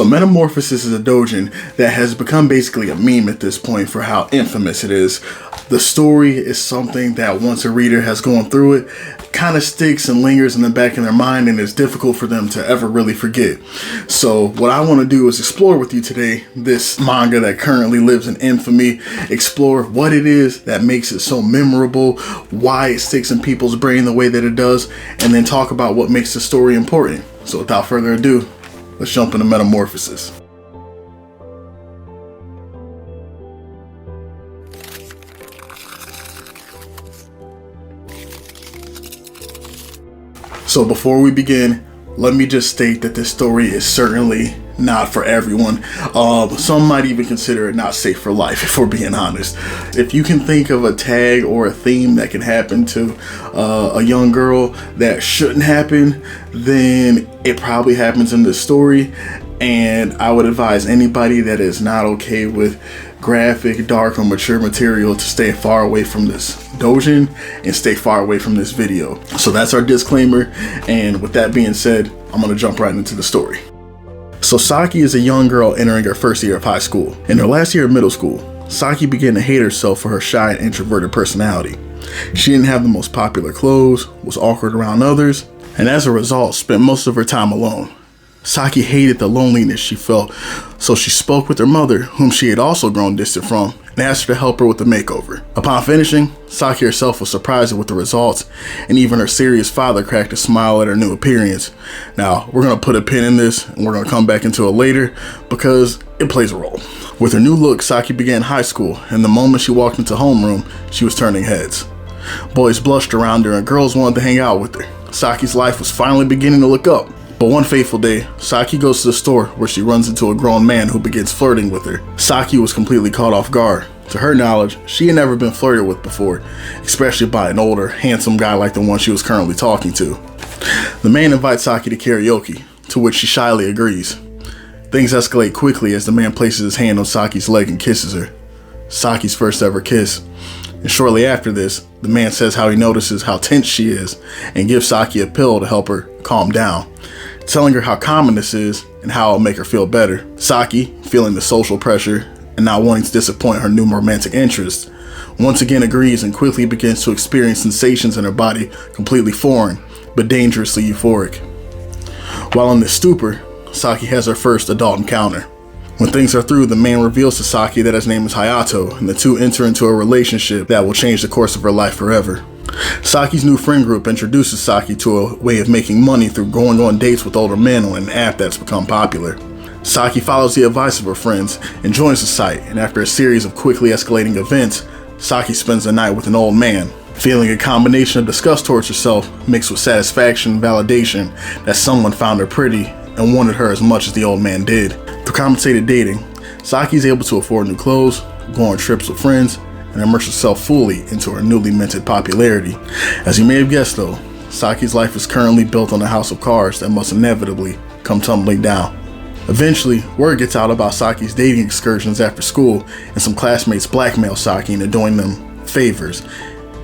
So Metamorphosis is a doujin that has become basically a meme at this point for how infamous it is. The story is something that once a reader has gone through it, kind of sticks and lingers in the back of their mind, and it's difficult for them to ever really forget. So what I want to do is explore with you today this manga that currently lives in infamy, explore what it is that makes it so memorable, why it sticks in people's brain the way that it does, and then talk about what makes the story important. So without further ado, let's jump into Metamorphosis. So before we begin, let me just state that this story is certainly not for everyone. Some might even consider it not safe for life, if we're being honest. If you can think of a tag or a theme that can happen to a young girl that shouldn't happen, then it probably happens in this story. And I would advise anybody that is not okay with graphic, dark, or mature material to stay far away from this doujin and stay far away from this video. So that's our disclaimer, and with that being said, I'm gonna jump right into the story. So Saki is a young girl entering her first year of high school. In her last year of middle school, Saki began to hate herself for her shy and introverted personality. She didn't have the most popular clothes, was awkward around others, and as a result, spent most of her time alone. Saki hated the loneliness she felt, so she spoke with her mother, whom she had also grown distant from, and asked her to help her with the makeover. Upon finishing, Saki herself was surprised with the results, and even her serious father cracked a smile at her new appearance. Now, we're going to put a pin in this, and we're going to come back into it later, because it plays a role. With her new look, Saki began high school, and the moment she walked into homeroom, she was turning heads. Boys blushed around her, and girls wanted to hang out with her. Saki's life was finally beginning to look up. But one fateful day, Saki goes to the store where she runs into a grown man who begins flirting with her. Saki was completely caught off guard. To her knowledge, she had never been flirted with before, especially by an older, handsome guy like the one she was currently talking to. The man invites Saki to karaoke, to which she shyly agrees. Things escalate quickly as the man places his hand on Saki's leg and kisses her. Saki's first ever kiss. And shortly after this, the man says how he notices how tense she is and gives Saki a pill to help her calm down, telling her how common this is and how it'll make her feel better. Saki, feeling the social pressure and not wanting to disappoint her new romantic interest, once again agrees and quickly begins to experience sensations in her body completely foreign, but dangerously euphoric. While in this stupor, Saki has her first adult encounter. When things are through, the man reveals to Saki that his name is Hayato, and the two enter into a relationship that will change the course of her life forever. Saki's new friend group introduces Saki to a way of making money through going on dates with older men on an app that's become popular. Saki follows the advice of her friends and joins the site, and after a series of quickly escalating events, Saki spends the night with an old man, feeling a combination of disgust towards herself mixed with satisfaction and validation that someone found her pretty and wanted her as much as the old man did. Through compensated dating, Saki is able to afford new clothes, go on trips with friends, and immerse herself fully into her newly minted popularity. As you may have guessed though, Saki's life is currently built on a house of cards that must inevitably come tumbling down. Eventually, word gets out about Saki's dating excursions after school, and some classmates blackmail Saki into doing them favors,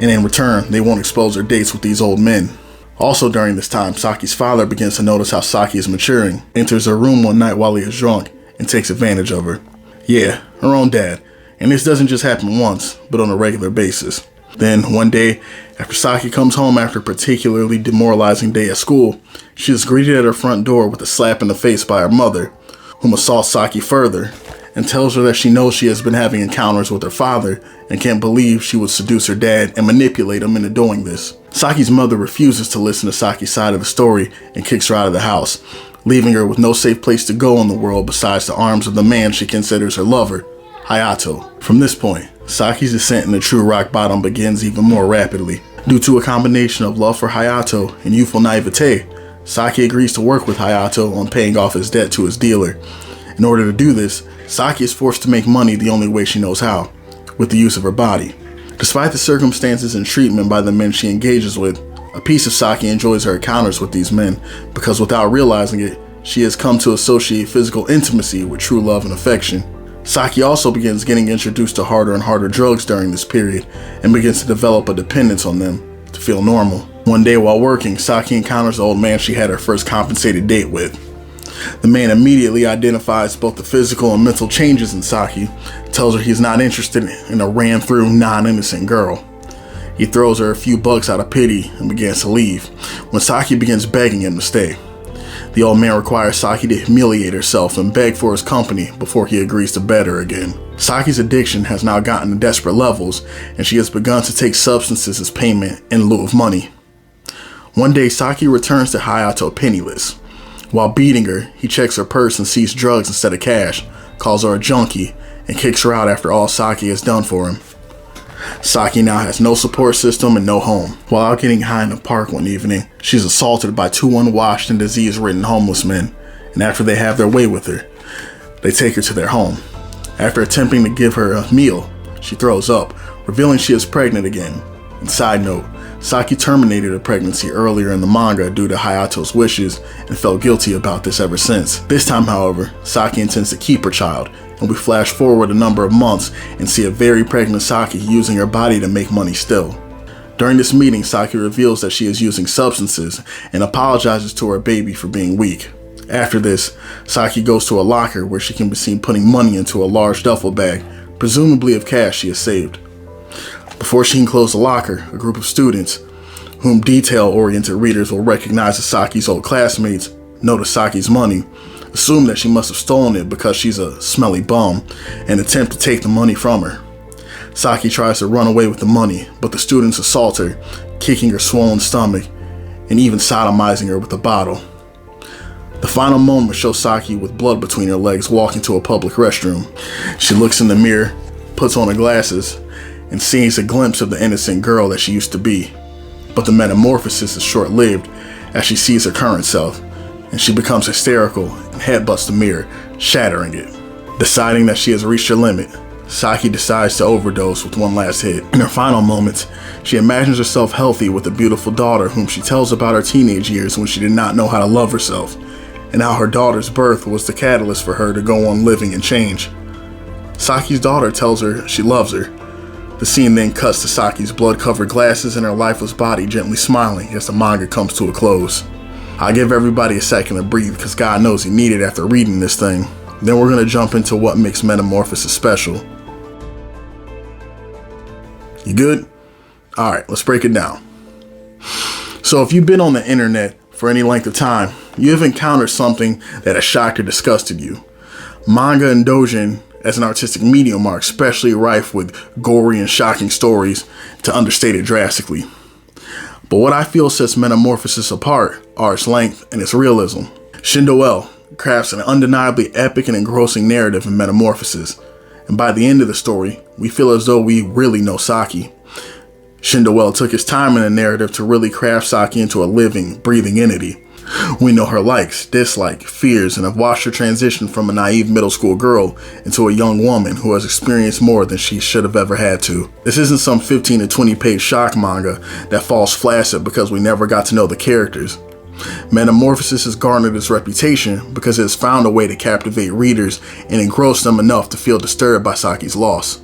and in return, they won't expose her dates with these old men. Also during this time, Saki's father begins to notice how Saki is maturing, enters her room one night while he is drunk, and takes advantage of her. Yeah, her own dad. And this doesn't just happen once, but on a regular basis. Then, one day, after Saki comes home after a particularly demoralizing day at school, she is greeted at her front door with a slap in the face by her mother, whom assaults Saki further, and tells her that she knows she has been having encounters with her father and can't believe she would seduce her dad and manipulate him into doing this. Saki's mother refuses to listen to Saki's side of the story and kicks her out of the house, leaving her with no safe place to go in the world besides the arms of the man she considers her lover, Hayato. From this point, Saki's descent into true rock bottom begins even more rapidly. Due to a combination of love for Hayato and youthful naivete, Saki agrees to work with Hayato on paying off his debt to his dealer. In order to do this, Saki is forced to make money the only way she knows how, with the use of her body. Despite the circumstances and treatment by the men she engages with, a piece of Saki enjoys her encounters with these men because without realizing it, she has come to associate physical intimacy with true love and affection. Saki also begins getting introduced to harder and harder drugs during this period and begins to develop a dependence on them to feel normal. One day while working, Saki encounters the old man she had her first compensated date with. The man immediately identifies both the physical and mental changes in Saki, tells her he's not interested in a ran-through, non-innocent girl. He throws her a few bucks out of pity and begins to leave, when Saki begins begging him to stay. The old man requires Saki to humiliate herself and beg for his company before he agrees to bed her again. Saki's addiction has now gotten to desperate levels, and she has begun to take substances as payment in lieu of money. One day, Saki returns to Hayato penniless. While beating her, he checks her purse and sees drugs instead of cash, calls her a junkie, and kicks her out after all Saki has done for him. Saki now has no support system and no home. While out getting high in the park one evening, she's assaulted by two unwashed and disease-ridden homeless men, and after they have their way with her, they take her to their home. After attempting to give her a meal, she throws up, revealing she is pregnant again. And side note, Saki terminated her pregnancy earlier in the manga due to Hayato's wishes and felt guilty about this ever since. This time, however, Saki intends to keep her child, and we flash forward a number of months and see a very pregnant Saki using her body to make money still. During this meeting, Saki reveals that she is using substances and apologizes to her baby for being weak. After this, Saki goes to a locker where she can be seen putting money into a large duffel bag, presumably of cash she has saved. Before she can close the locker, a group of students, whom detail-oriented readers will recognize as Saki's old classmates, notice Saki's money, assume that she must have stolen it because she's a smelly bum, and attempt to take the money from her. Saki tries to run away with the money, but the students assault her, kicking her swollen stomach, and even sodomizing her with a bottle. The final moment shows Saki with blood between her legs walking to a public restroom. She looks in the mirror, puts on her glasses, and sees a glimpse of the innocent girl that she used to be. But the metamorphosis is short-lived as she sees her current self, and she becomes hysterical and headbutts the mirror, shattering it. Deciding that she has reached her limit, Saki decides to overdose with one last hit. In her final moments, she imagines herself healthy with a beautiful daughter whom she tells about her teenage years when she did not know how to love herself, and how her daughter's birth was the catalyst for her to go on living and change. Saki's daughter tells her she loves her. The scene then cuts to Saki's blood-covered glasses and her lifeless body gently smiling as the manga comes to a close. I'll give everybody a second to breathe because God knows you need it after reading this thing. Then we're going to jump into what makes Metamorphosis special. You good? Alright, let's break it down. So if you've been on the internet for any length of time, you have encountered something that has shocked or disgusted you. Manga and doujin as an artistic medium are especially rife with gory and shocking stories, to understate it drastically. But what I feel sets Metamorphosis apart are its length and its realism. ShindoL crafts an undeniably epic and engrossing narrative in Metamorphosis, and by the end of the story, we feel as though we really know Saki. ShindoL took his time in the narrative to really craft Saki into a living, breathing entity. We know her likes, dislikes, fears, and have watched her transition from a naive middle school girl into a young woman who has experienced more than she should have ever had to. This isn't some 15 to 20 page shock manga that falls flaccid because we never got to know the characters. Metamorphosis has garnered its reputation because it has found a way to captivate readers and engross them enough to feel disturbed by Saki's loss.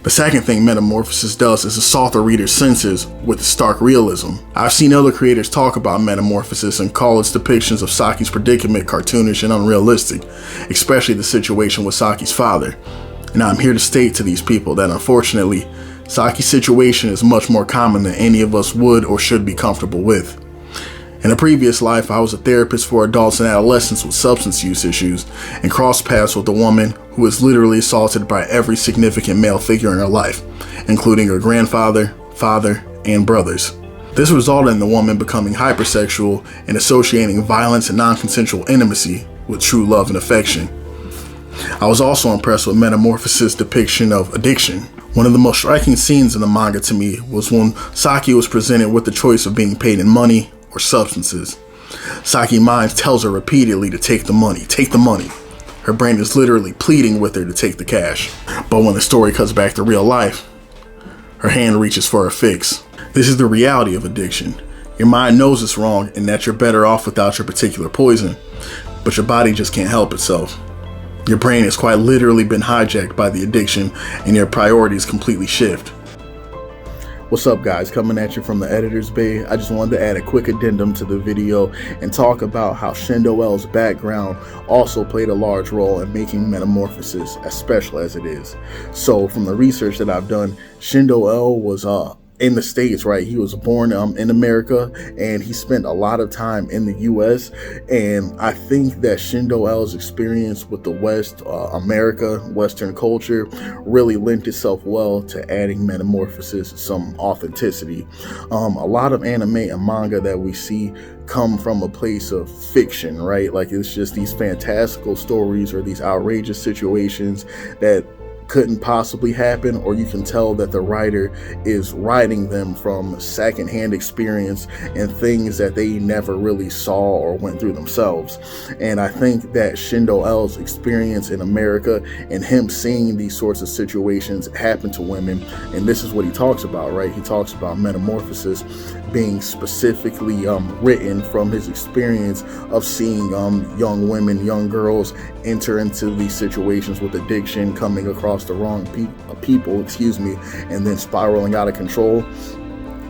The second thing Metamorphosis does is assault the reader's senses with stark realism. I've seen other creators talk about Metamorphosis and call its depictions of Saki's predicament cartoonish and unrealistic, especially the situation with Saki's father. And I'm here to state to these people that unfortunately, Saki's situation is much more common than any of us would or should be comfortable with. In a previous life, I was a therapist for adults and adolescents with substance use issues and crossed paths with a woman who was literally assaulted by every significant male figure in her life, including her grandfather, father, and brothers. This resulted in the woman becoming hypersexual and associating violence and non-consensual intimacy with true love and affection. I was also impressed with Metamorphosis' depiction of addiction. One of the most striking scenes in the manga to me was when Saki was presented with the choice of being paid in money or substances. Saki's mind tells her repeatedly to take the money, take the money. Her brain is literally pleading with her to take the cash. But when the story cuts back to real life, her hand reaches for a fix. This is the reality of addiction. Your mind knows it's wrong and that you're better off without your particular poison, but your body just can't help itself. Your brain has quite literally been hijacked by the addiction and your priorities completely shift. What's up, guys? Coming at you from the editor's bay. I just wanted to add a quick addendum to the video and talk about how ShindoL's background also played a large role in making Metamorphosis as special as it is. So from the research that I've done, ShindoL was in the States, right? He was born in America, and he spent a lot of time in the US. And I think that ShindoL's experience with the West, America, Western culture really lent itself well to adding Metamorphosis some authenticity. A lot of anime and manga that we see come from a place of fiction, right? Like, it's just these fantastical stories or these outrageous situations that couldn't possibly happen, or you can tell that the writer is writing them from secondhand experience and things that they never really saw or went through themselves. And I think that ShindoL's experience in America and him seeing these sorts of situations happen to women, and this is what he talks about, right? He talks about Metamorphosis being specifically written from his experience of seeing young women, young girls enter into these situations with addiction, coming across the wrong people, and then spiraling out of control.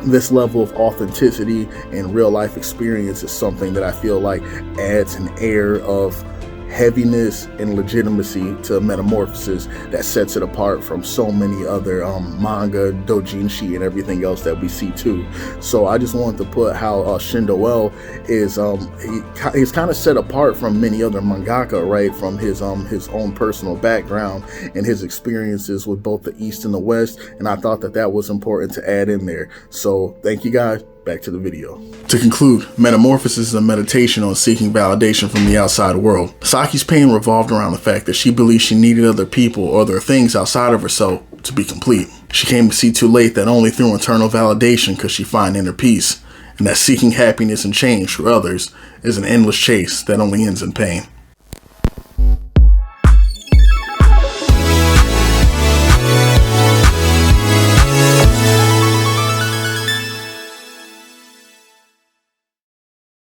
This level of authenticity and real life experience is something that I feel like adds an air of heaviness and legitimacy to Metamorphosis that sets it apart from so many other manga, doujinshi, and everything else that we see too. So I just wanted to put how ShindoL is he's kind of set apart from many other mangaka, right? From his own personal background and his experiences with both the East and the West, and I thought that that was important to add in there. So thank you, guys. Back to the video. To conclude, Metamorphosis is a meditation on seeking validation from the outside world. Saki's pain revolved around the fact that she believed she needed other people or other things outside of herself to be complete. She came to see too late that only through internal validation could she find inner peace, and that seeking happiness and change through others is an endless chase that only ends in pain.